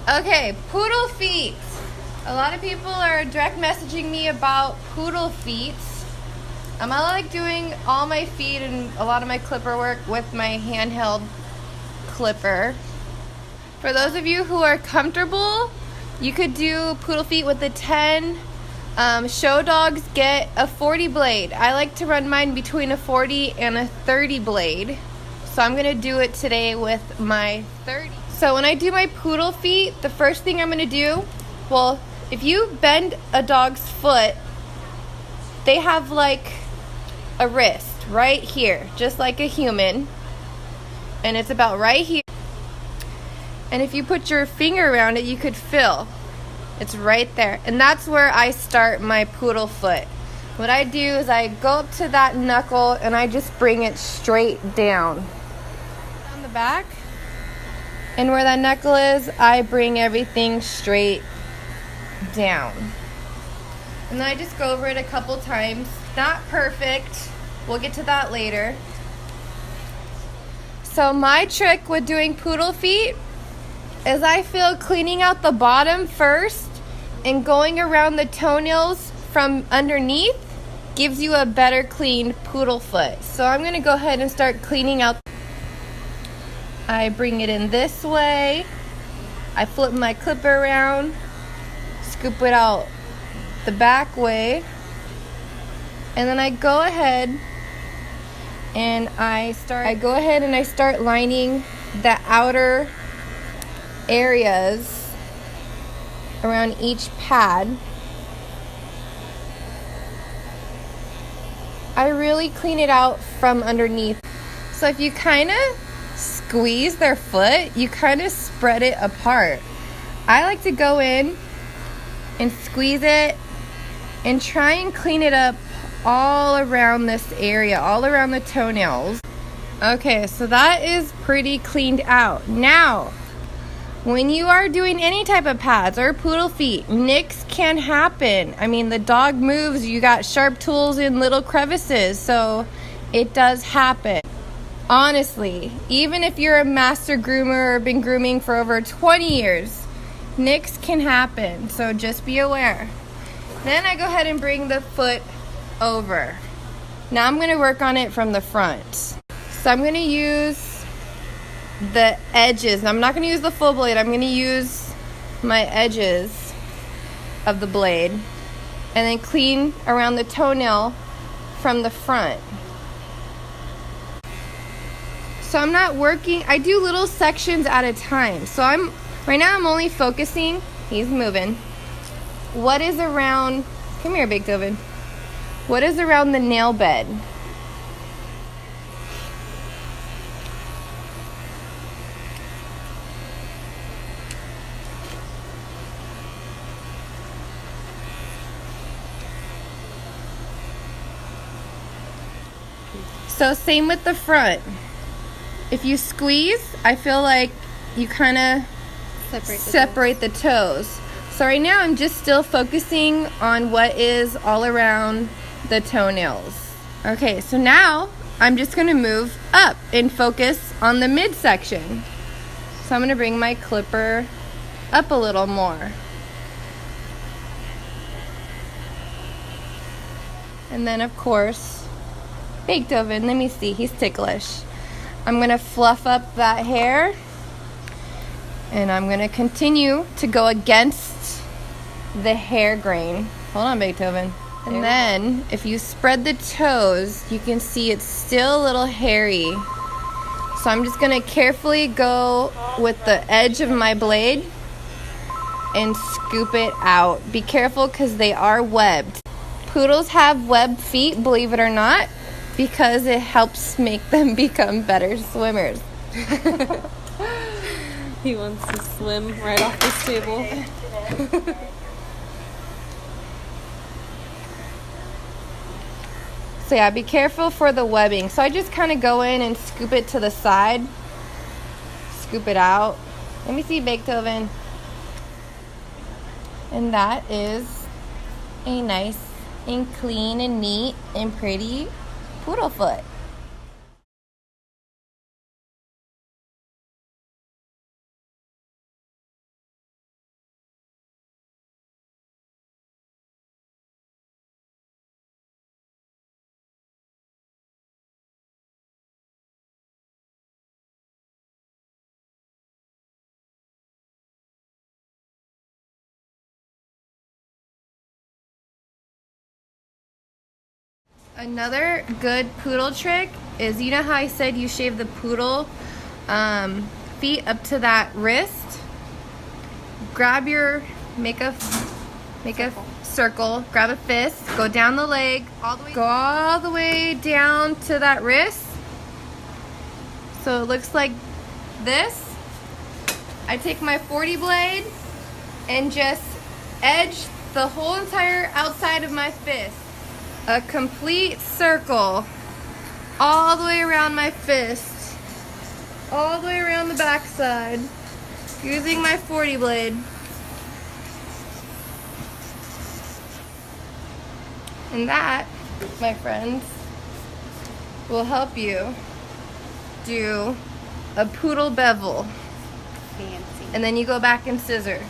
Okay, poodle feet. A lot of people are direct messaging me about poodle feet. I like doing all my feet and a lot of my clipper work with my handheld clipper. For those of you who are comfortable, you could do poodle feet with the 10. Show dogs get a 40 blade. I like to run mine between a 40 and a 30 blade. So I'm going to do it today with my 30. So when I do my poodle feet, the first thing I'm going to do, well, if you bend a dog's foot, they have like a wrist right here, just like a human. And it's about right here. And if you put your finger around it, you could feel. It's right there. And that's where I start my poodle foot. What I do is I go up to that knuckle and I just bring it straight down. On the back. And where that knuckle is, I bring everything straight down. And then I just go over it a couple times. Not perfect. We'll get to that later. So my trick with doing poodle feet is I feel cleaning out the bottom first and going around the toenails from underneath gives you a better cleaned poodle foot. So I'm going to go ahead and start cleaning out. I bring it in this way. I flip my clipper around, scoop it out the back way, and then I go ahead and I start lining the outer areas around each pad. I really clean it out from underneath. So if you kind of squeeze their foot, you kind of spread it apart. I like to go in and squeeze it and try and clean it up all around this area, all around the toenails. Okay, so that is pretty cleaned out. Now, when you are doing any type of pads or poodle feet, nicks can happen. I mean, the dog moves, you got sharp tools in little crevices, so it does happen. Honestly, even if you're a master groomer or been grooming for over 20 years, nicks can happen, so just be aware. Then I go ahead and bring the foot over. Now I'm going to work on it from the front. So I'm going to use the edges. I'm not going to use the full blade. I'm going to use my edges of the blade and then clean around the toenail from the front. So I'm not working, I do little sections at a time. So right now I'm only focusing, he's moving, what is around, come here Big Bevel, what is around the nail bed. So same with the front. If you squeeze, I feel like you kind of separate the toes. So right now I'm just still focusing on what is all around the toenails. Okay, so now I'm just going to move up and focus on the midsection. So I'm going to bring my clipper up a little more. And then of course, baked oven, let me see, he's ticklish. I'm going to fluff up that hair and I'm going to continue to go against the hair grain. Hold on, Beethoven. And then if you spread the toes, you can see it's still a little hairy. So I'm just going to carefully go with the edge of my blade and scoop it out. Be careful because they are webbed. Poodles have webbed feet, believe it or not, because it helps make them become better swimmers. He wants to swim right off this table. So yeah, be careful for the webbing. So I just kind of go in and scoop it to the side. Scoop it out. Let me see, Beethoven. And that is a nice and clean and neat and pretty poodle foot. Another good poodle trick is, you know how I said you shave the poodle feet up to that wrist? Grab your, make a circle, grab a fist, go down the leg, go all the way down to that wrist. So it looks like this. I take my 40 blade and just edge the whole entire outside of my fist. A complete circle all the way around my fist, all the way around the backside, using my 40 blade. And that, my friends, will help you do a poodle bevel. Fancy. And then you go back and scissor.